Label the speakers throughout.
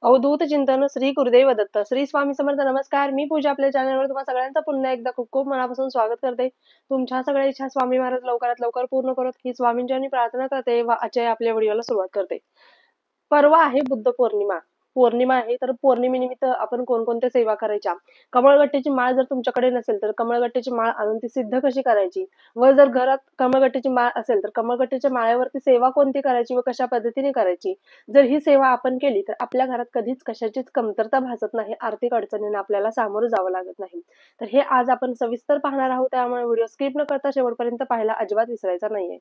Speaker 1: अवधूत चिंतन श्री गुरुदेव दत्त श्री स्वामी समर्थ. नमस्कार, मी पूजा आपल्या चॅनलवर तुम्हाला सगळ्यांचं पुन्हा एकदा खूप खूप मनापासून स्वागत करते. तुमच्या सगळ्या इच्छा स्वामी महाराज लवकरात लवकर पूर्ण करत ही स्वामींची प्रार्थना करते व आजच्या आपल्या व्हिडिओला सुरुवात करते. परवा आहे बुद्ध पौर्णिमा. पौर्णिमा आहे तर पौर्णिमेनिमित्त आपण कोणकोणत्या सेवा करायच्या. कमळगट्ट्याची माळ जर तुमच्याकडे नसेल तर कमळगट्ट्याची माळ आणून ती सिद्ध कशी करायची, व जर घरात कमळगट्ट्याची माळ असेल तर कमळगट्ट्याच्या माळेवरती सेवा कोणती करायची व कशा पद्धतीने करायची. जर ही सेवा आपण केली तर आपल्या घरात कधीच कशाचीच कमतरता भासत नाही, आर्थिक अडचणींना आपल्याला सामोरं जावं लागत नाही. तर हे आज आपण सविस्तर पाहणार आहोत, त्यामुळे व्हिडिओ स्किप न करता शेवटपर्यंत पाहायला अजिबात विसरायचा नाहीये.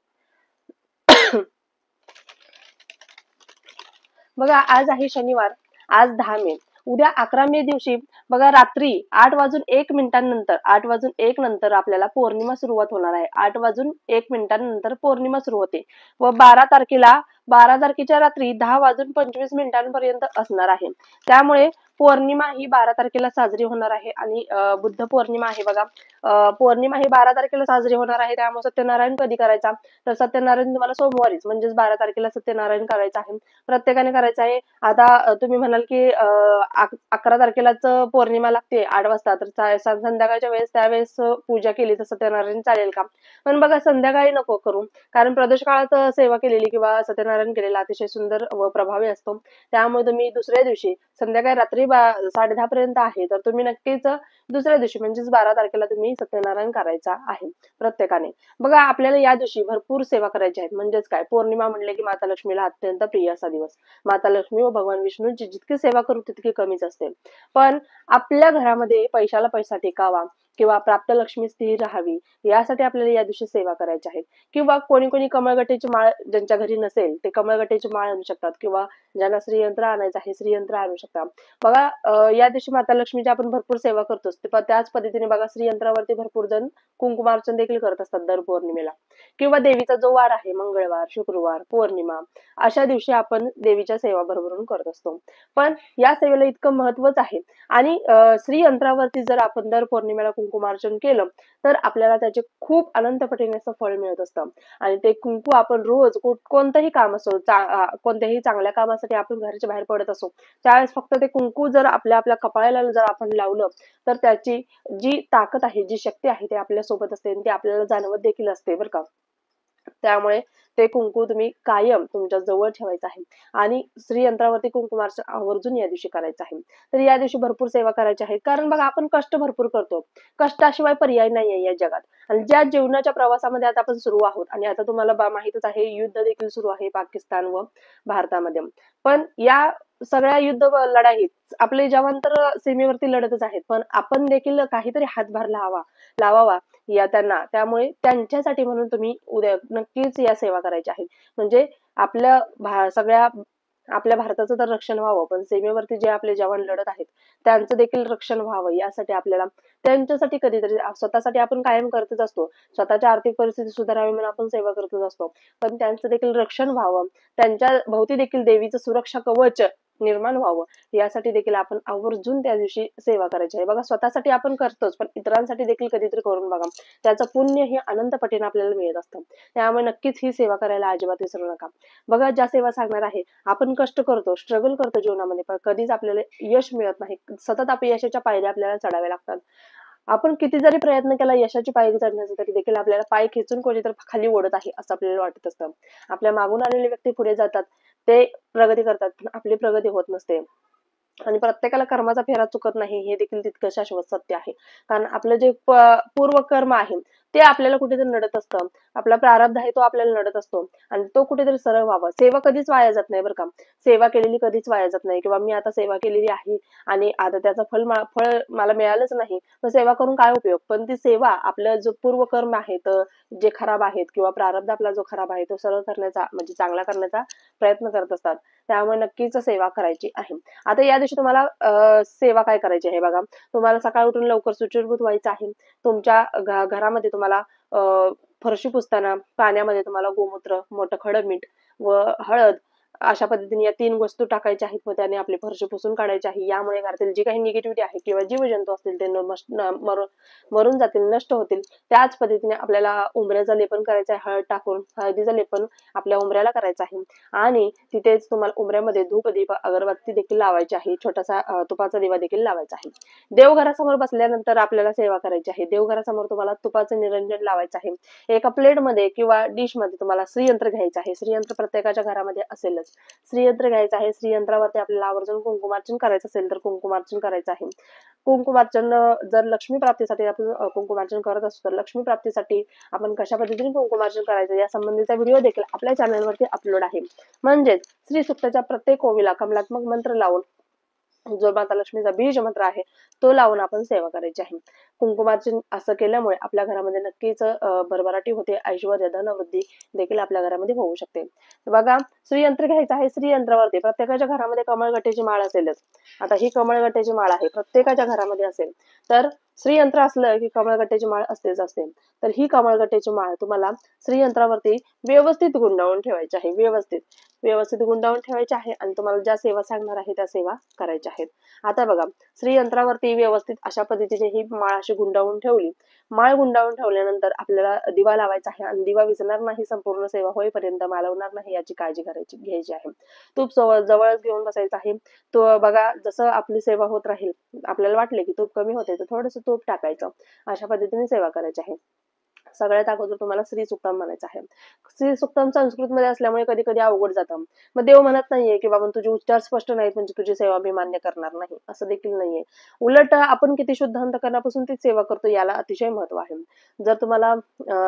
Speaker 1: बघा, आज आहे शनिवार. आज 10 मे. उद्या 11 मे दिवशी बघा रात्री 8:01 नंतर आपल्याला पौर्णिमा सुरुवात होणार आहे. 8:01 पौर्णिमा सुरू होते व 12 तारखेच्या रात्री 10:25 असणार आहे. त्यामुळे पौर्णिमा ही 12 तारखेला साजरी होणार आहे आणि बुद्ध पौर्णिमा आहे बघा. पौर्णिमा ही 12 तारखेला साजरी होणार आहे. त्यामुळे सत्यनारायण कधी करायचा, तर सत्यनारायण तुम्हाला सोमवारीच म्हणजेच 12 तारखेला सत्यनारायण करायचं आहे. प्रत्येकाने करायचं आहे. आता तुम्ही म्हणाल की 11 तारखेलाच पौर्णिमा लागते 8 वाजता, तर संध्याकाळच्या वेळेस त्यावेळेस पूजा केली तर सत्यनारायण चालेल का? पण बघा, संध्याकाळी नको करू, कारण प्रदोष काळात सेवा केलेली किंवा सत्यनारायण केलेला अतिशय सुंदर व प्रभावी असतो. त्यामुळे तुम्ही दुसऱ्या दिवशी संध्याकाळी रात्री 10:30 पर्यंत आहे तर तुम्ही नक्कीच दुसऱ्या दिवशी म्हणजेच 12 तारखेला तुम्ही सत्यनारायण करायचा आहे प्रत्येकाने. बघा, आपल्याला या दिवशी भरपूर सेवा करायची आहेत. म्हणजेच काय, पौर्णिमा म्हणले की माता लक्ष्मीला अत्यंत प्रिय असा दिवस. माता लक्ष्मी व भगवान विष्णूंची जितकी सेवा करू तितकी कमीच असते. पण आपल्या घरामध्ये पैशाला पैसा टिकावा किंवा प्राप्त लक्ष्मी स्थिर राहावी यासाठी आपल्याला या दिवशी सेवा करायची आहे. किंवा कोणी कोणी कमळगट्ट्याची माळ ज्यांच्या घरी नसेल ते कमळगट्ट्याची माळ आणू शकतात, किंवा ज्यांना श्रीयंत्र आणायचं आहे श्रीयंत्र आणू शकतात. बघा, या दिवशी माता लक्ष्मीची आपण भरपूर सेवा करतोच, त्याच पद्धतीने बघा श्रीयंत्रावरती भरपूर जण कुंकुमार्चन देखील करत असतात दर पौर्णिमेला. किंवा देवीचा जो वार आहे, मंगळवार, शुक्रवार, पौर्णिमा, अशा दिवशी आपण देवीच्या सेवा भरभरून करत असतो. पण या सेवेला इतकं महत्वच आहे. आणि श्रीयंत्रावरती जर आपण दर पौर्णिमेला कुंकुमार्चन केलं तर आपल्याला त्याचे खूप अनंत पटीने असं फळ मिळत असतं. आणि ते कुंकू आपण रोज कोणतंही काम असो, कोणत्याही चांगल्या कामासाठी आपण घराच्या बाहेर पडत असो, त्यावेळेस फक्त ते कुंकू जर आपल्या आपल्या कपाळाला जर आपण लावलं तर त्याची जी ताकद आहे, जी शक्ती आहे, ते आपल्या सोबत असते आणि ती आपल्याला जाणवत देखील असते बरं का. त्यामुळे ते कुंकू तुम्ही कायम तुमच्या जवळ ठेवायचं आहे आणि श्रीयंत्रावरती कुंकुमार्चन आवर्जून या दिवशी करायचं आहे. तर या दिवशी भरपूर सेवा करायची आहे, कारण बघा आपण कष्ट भरपूर करतो. कष्टाशिवाय पर्याय नाही आहे या जगात. आणि ज्या जीवनाच्या प्रवासामध्ये आता आपण सुरू आहोत, आणि आता तुम्हाला माहितच आहे युद्ध देखील सुरू आहे पाकिस्तान व भारतामध्ये. पण या सगळ्या युद्ध लढाईत आपले जवान तर सीमेवरती लढतच आहेत, पण आपण देखील काहीतरी हातभार लावावा या त्यांना. त्यामुळे त्यांच्यासाठी म्हणून तुम्ही उद्या नक्कीच या सेवा करायच्या आहेत. म्हणजे सगळ्या आपल्या भारताचं तर रक्षण व्हावं, पण सीमेवरती जे आपले जवान लढत आहेत त्यांचं देखील रक्षण व्हावं यासाठी आपल्याला त्यांच्यासाठी कधीतरी स्वतःसाठी आपण कायम करतच असतो. स्वतःची आर्थिक परिस्थिती सुधारावी म्हणून आपण सेवा करतच असतो, पण त्यांचं देखील रक्षण व्हावं, त्यांच्या भोवती देखील देवीचं सुरक्षा कवच निर्माण व्हावं यासाठी देखील आपण आवर्जून त्या दिवशी सेवा करायची आहे. बघा, स्वतःसाठी आपण करतोच, पण इतरांसाठी देखील कधीतरी करून बघा. त्याचं पुण्य हे अनंत पटीने आपल्याला मिळत असतं. त्यामुळे नक्कीच ही सेवा करायला अजिबात विसरू नका. बघा, ज्या सेवा सांगणार आहे, आपण कष्ट करतो, स्ट्रगल करतो जीवनामध्ये, पण कधीच आपल्याला यश मिळत नाही. सतत अपयशाच्या पायऱ्या आपल्याला चढाव्या लागतात. आपण किती जरी प्रयत्न केला यशाची पायरी चढण्याचा, तरी देखील आपल्याला पाय खेचून कोणीतरी खाली ओढत आहे असं आपल्याला वाटत असतं. आपल्या मागून आलेले व्यक्ती पुढे जातात, ते प्रगती करतात, पण आपली प्रगती होत नसते. आणि प्रत्येकाला कर्माचा फेरा चुकत नाही हे देखील तितकं शाश्वत सत्य आहे. कारण आपलं जे पूर्वकर्म आहे ते आपल्याला कुठेतरी नडत असतं. आपला प्रारब्ध आहे तो आपल्याला नडत असतो आणि तो कुठेतरी सरळ व्हावा. सेवा कधीच वाया जात नाही बरं का. सेवा केलेली कधीच वाया जात नाही, किंवा मी आता सेवा केलेली आहे आणि आता त्याचं फळ मला मिळालंच नाही, तर सेवा करून काय उपयोग. पण ती सेवा आपलं जो पूर्वकर्म आहेत जे खराब आहेत, किंवा प्रारब्ध आपला जो खराब आहे तो सरळ करण्याचा म्हणजे चांगला करण्याचा प्रयत्न करत असतात. त्यामुळे नक्कीच सेवा करायची आहे. आता या दिवशी तुम्हाला सेवा काय करायची आहे बघा. तुम्हाला सकाळी उठून लवकर शुचिर्भूत व्हायचं आहे. तुमच्या घरामध्ये तुम्हाला फरशी पुसताना पाण्यामध्ये तुम्हाला गोमूत्र, मोठं खडं मीठ व हळद अशा पद्धतीने या 3 वस्तू टाकायच्या आहेत. मग त्याने आपली फरशी पुसून काढायची आहे. यामुळे घरातील जी काही निगेटिव्हिटी आहे किंवा जीवजंतू असतील ते मरून जातील, नष्ट होतील. त्याच पद्धतीने आपल्याला उंबऱ्याचं लेपन करायचं आहे. हळद टाकून हळदीचं लेपन आपल्या उंबऱ्याला करायचं आहे आणि तिथेच तुम्हाला उंबऱ्यामध्ये धूप, दीप, अगरबत्ती देखील लावायची आहे. छोटासा तुपाचा दिवा देखील लावायचा आहे. देवघरासमोर बसल्यानंतर आपल्याला सेवा करायची आहे. देवघरासमोर तुम्हाला तुपाचं निरंजन लावायचं आहे. एका प्लेटमध्ये किंवा डिशमध्ये तुम्हाला श्रीयंत्र घ्यायचं आहे. श्रीयंत्र प्रत्येकाच्या घरामध्ये असेलच. श्रीयंत्र घ्यायचं आहे. श्रीयंत्रावरती आपल्याला आवर्जून कुंकुमार्चन करायचं असेल तर कुंकुमार्चन करायचं आहे. कुंकुमार्चन जर लक्ष्मी प्राप्तीसाठी आपण कुंकुमार्चन करत असतो तर लक्ष्मी प्राप्तीसाठी आपण कशा पद्धतीने कुंकुमार्चन करायचं या संबंधीचा व्हिडिओ देखील आपल्या चॅनलवरती अपलोड आहे. म्हणजेच श्री सुक्ताच्या प्रत्येक ओवीला कमलात्मक मंत्र लावून जो माता लक्ष्मीचा बीज मंत्र आहे तो लावून आपण सेवा करायची आहे. कुंकुमार्चन असं केल्यामुळे आपल्या घरामध्ये नक्कीच भरभराटी होते, ऐश्वर्य, धनवृद्धी देखील आपल्या घरामध्ये होऊ शकते. बघा, श्रीयंत्र घ्यायचं आहे. श्रीयंत्रावरती प्रत्येकाच्या घरामध्ये कमळगट्ट्याची माळ असेलच. आता ही कमळगट्ट्याची माळ आहे, प्रत्येकाच्या घरामध्ये असेल. तर श्रीयंत्र असलं की कमळगट्ट्याची माळ असतेच असते. तर ही कमळगट्ट्याची माळ तुम्हाला श्रीयंत्रावरती व्यवस्थित गुंडाळून ठेवायची आहे. व्यवस्थित गुंडाळून ठेवायची आहे आणि तुम्हाला ज्या सेवा सांगणार आहे त्या सेवा करायच्या आहेत. आता बघा, श्रीयंत्रावरती व्यवस्थित अशा पद्धतीने ही माळ अशी गुंडाळून ठेवली. माळ गुंडाळून ठेवल्यानंतर आपल्याला दिवा लावायचा आहे आणि दिवा विझणार नाही, संपूर्ण सेवा होईपर्यंत मालवणार नाही याची काळजी घ्यायची आहे. तूप जवळच घेऊन बसायचं आहे. तो बघा, जसं आपली सेवा होत राहील, आपल्याला वाटले की तूप कमी होते तर थोडंसं तूप टाकायचं. अशा पद्धतीने सेवा करायची आहे. सगळ्यात अगोदर तुम्हाला श्री सुक्तम म्हणायचं आहे. श्री सुक्तम संस्कृत मध्ये असल्यामुळे कधी कधी अवघड जातं. मग देव म्हणत नाहीये की बाबा तुझे उच्चार स्पष्ट नाहीत म्हणजे तुझी सेवा मी मान्य करणार नाही, असं देखील नाहीये. उलट आपण किती शुद्ध अंतकरणापासून ती सेवा करतो याला अतिशय महत्व आहे. जर तुम्हाला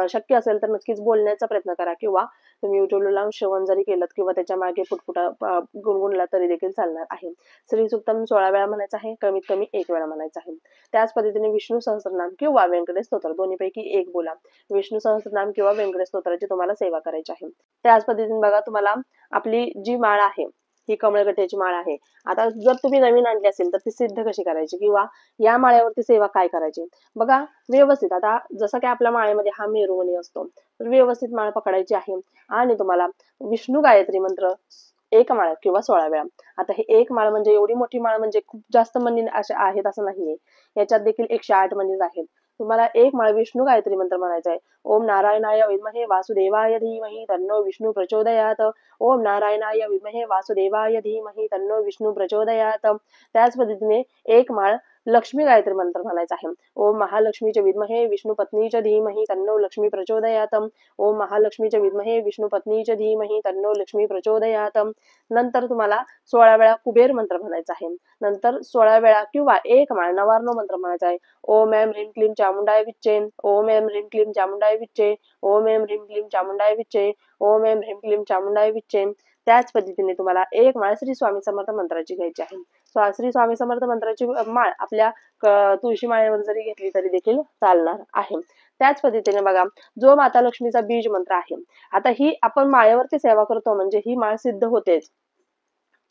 Speaker 1: शक्य असेल तर नक्कीच बोलण्याचा प्रयत्न करा किंवा तुम्ही युट्यूबला लावून श्रवण जरी केलं किंवा त्याच्या मागे पुटपुटा गुणगुणला तरी देखील चालणार आहे. श्री सुक्तम 16 वेळा म्हणायचं आहे, कमीत कमी 1 वेळा म्हणायचं आहे. त्याच पद्धतीने विष्णू सहस्त्रनाम किंवा व्यंकटेश स्तोत्र दोन्हीपैकी एक बोला. विष्णू सहस्त्रनाम किंवा व्यंकटेश स्तोत्राची तुम्हाला सेवा करायची आहे. त्याच पद्धतीने बघा, तुम्हाला आपली जी माळ आहे ही कमळगट्ट्याची माळ आहे. आता जर तुम्ही नवीन आणली असेल तर ती सिद्ध कशी करायची किंवा या माळ्यावरती सेवा काय करायची, बघा व्यवस्थित. आता जसं की आपल्या माळेमध्ये हा मेरुमणी असतो तर व्यवस्थित माळ पकडायची आहे आणि तुम्हाला विष्णू गायत्री मंत्र 1 माळ किंवा 16 वेळा. आता हे 1 माळ म्हणजे एवढी मोठी माळ म्हणजे खूप जास्त मणी असे आहेत असं नाहीये. याच्यात देखील 108 मणी आहेत. तुम्हाला 1 माळ विष्णू गायत्री मंत्र म्हणायचा आहे. ओम नारायणाय विद्महे वासुदेवाय धीमहि तन्नो विष्णू प्रचोदयात. ओम नारायणाय विद्महे वासुदेवाय धीमहि तन्नो विष्णू प्रचोदयात. त्याच पद्धतीने 1 माळ लक्ष्मी गायत्री मंत्र म्हणायचा आहे. ओम महालक्ष्मीचे विद्महे विष्णू पत्नीच्या धीमहि तन्नो लक्ष्मी प्रचोदयात. ओम महालक्ष्मीचे विद्महे विष्णू पत्नीच्या धीमहि तन्नो लक्ष्मी प्रचोदयात. नंतर तुम्हाला 16 वेळा कुबेर मंत्र म्हणायचा आहे. नंतर 16 वेळा किंवा 1 माळ नवार्णव मंत्र म्हणायचा आहे. ओम ऐं ह्रीं क्लीं चामुंडाय विच्चे. ओम ऐं ह्रीं क्लीं चामुंडाय विच्चे. ओम ऐं ह्रीं क्लीं चामुंडाय विच्चे. ओम ऐं ह्रीं क्लीं चामुंडाय विच्चे. त्याच पद्धतीने तुम्हाला 1 माळ श्री स्वामी समर्थ मंत्राची घ्यायची आहे. श्री स्वामी समर्थ मंत्राची माळ आपल्या तुळशी माळेवर जरी घेतली तरी देखील चालणार आहे. त्याच पद्धतीने बघा, जो माता लक्ष्मीचा बीज मंत्र आहे, आता ही आपण माळेवरती सेवा करतो म्हणजे ही माळ सिद्ध होतेच.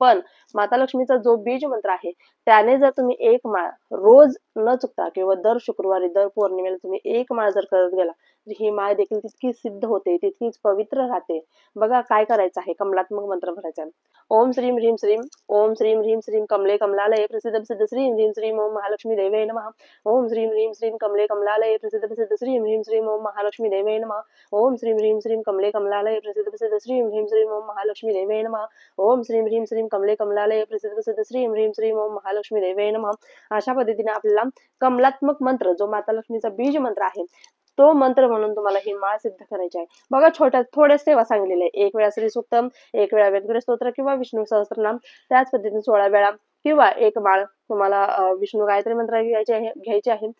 Speaker 1: पण माता लक्ष्मीचा जो बीज मंत्र आहे त्याने जर तुम्ही 1 माळ रोज न चुकता किंवा दर शुक्रवारी दर पौर्णिमेला तुम्ही 1 माळ जर करत गेला तर ही माळ देखील तितकीच सिद्ध होते, तितकीच पवित्र राहते. बघा काय करायचं आहे, कमलात्मक मंत्र म्हणायचा आहे. ओम श्रीं ह्रीं श्रीं ओम श्रीं ह्रीं श्रीं कमले कमलालये प्रसिद्ध प्रसिद्ध श्रीं ह्रीं श्रीं ओम महालक्ष्मी देवे नमः. ओम श्रीं ह्रीं श्रीं कमले कमलालये प्रसिद्ध प्रसिद्ध श्रीं ह्रीं श्रीं ओम महालक्ष्मी देवे नमः. ओम श्रीं ह्रीं श्रीं कमले कमलालये प्रसिद्ध प्रसिद्ध श्रीं ह्रीं श्रीं ओम महालक्ष्मी देवे नमः. ओम श्रीं ह्रीं श्रीं कमले कमलालये प्रसिद्ध प्रसिद्ध श्रीं ह्रीं श्रीं ओम महालक्ष्मी देवे नमः. अशा पद्धतीने आपल्याला कमलात्मक मंत्र जो माता लक्ष्मीचा बीज मंत्र आहे तो मंत्र म्हणून तुम्हाला ही माळ सिद्ध करायची आहे. बघा, थोड्या सेवा सांगलेल्या आहे. 1 वेळा श्री सुक्तम, 1 वेळा व्यंकटेश स्तोत्र किंवा विष्णू सहस्त्रनाम, त्याच पद्धतीने 16 वेळा किंवा 1 माळ तुम्हाला विष्णू गायत्री मंत्राची घ्यायची आहे.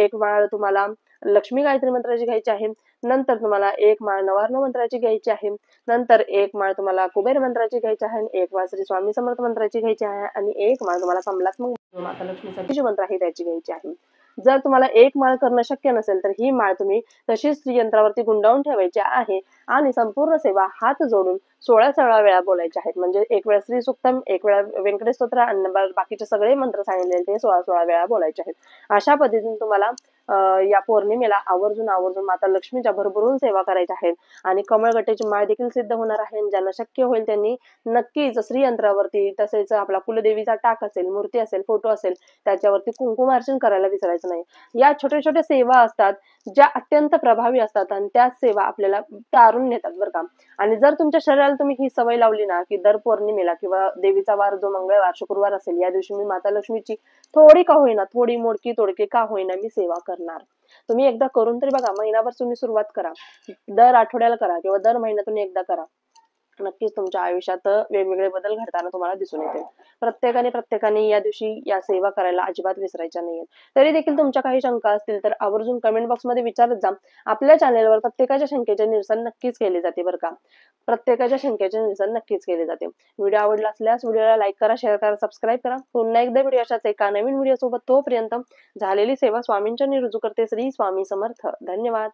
Speaker 1: 1 माळ तुम्हाला लक्ष्मी गायत्री मंत्राची घ्यायची आहे. नंतर तुम्हाला 1 माळ नवार्णव मंत्राची घ्यायची आहे. नंतर 1 माळ तुम्हाला कुबेर मंत्राची घ्यायची आहे. 1 माळ श्री स्वामी समर्थ मंत्राची घ्यायची आहे आणि 1 माळ तुम्हाला कमलात्मक माता लक्ष्मीचा बीज मंत्र आहे त्याची घ्यायची आहे. जर तुम्हाला 1 माळ करणं शक्य नसेल तर ही माळ तुम्ही तशीच श्रीयंत्रावरती गुंडाळून ठेवायची आहे आणि संपूर्ण सेवा हात जोडून 16 वेळा बोलायच्या आहेत. म्हणजे 1 वेळा श्री सुक्तम, 1 वेळा व्यंकटेश स्तोत्र आणि बाकीचे सगळे मंत्र सांगितलेले ते 16 वेळा बोलायचे आहेत. अशा पद्धतीने तुम्हाला या पौर्णिमेला आवर्जून आवर्जून माता लक्ष्मीच्या भरभरून सेवा करायच्या आहेत आणि कमळगट्ट्याची माळ देखील सिद्ध होणार आहे. ज्यांना शक्य होईल त्यांनी नक्कीच श्रीयंत्रावरती, तसेच आपला कुलदेवीचा टाक असेल, मूर्ती असेल, फोटो असेल, त्याच्यावरती कुंकुमार्चन करायला विसरायचं नाही. या छोट्या छोट्या सेवा असतात ज्या अत्यंत प्रभावी असतात आणि त्या सेवा आपल्याला तारून नेतात बरं का. आणि जर तुमच्या शरीराला तुम्ही ही सवय लावली ना, की दर पौर्णिमेला किंवा देवीचा वार जो मंगळवार, शुक्रवार असेल, या दिवशी मी माता लक्ष्मीची थोडी का होईना, थोडी मोडकी तोडकी का होईना मी सेवा करणार. तुम्ही एकदा करून तरी बघा. महिनाभर तुम्ही सुरुवात करा, दर आठवड्याला करा किंवा दर महिन्यातून एकदा करा. नक्कीच तुमच्या आयुष्यात वेगवेगळे बदल घडताना तुम्हाला दिसून येतील. प्रत्येकाने या दिवशी या सेवा करायला अजिबात विसरायच्या नाहीयेत. तरी देखील तुमच्या काही शंका असतील तर आवर्जून कमेंट बॉक्स मध्ये विचारत जा. आपल्या चॅनेलवर प्रत्येकाच्या शंकेचे निरसन नक्कीच केले जाते बरं का. प्रत्येकाच्या शंकेचे निरसन नक्कीच केले जाते. व्हिडिओ आवडला असल्यास व्हिडिओला लाईक करा, शेअर करा, सबस्क्राईब करा. पुन्हा एकदा व्हिडिओ अशाच एका नवीन व्हिडिओ सोबत. तोपर्यंत झालेली सेवा स्वामींच्या रुजू करते. श्री स्वामी समर्थ. धन्यवाद.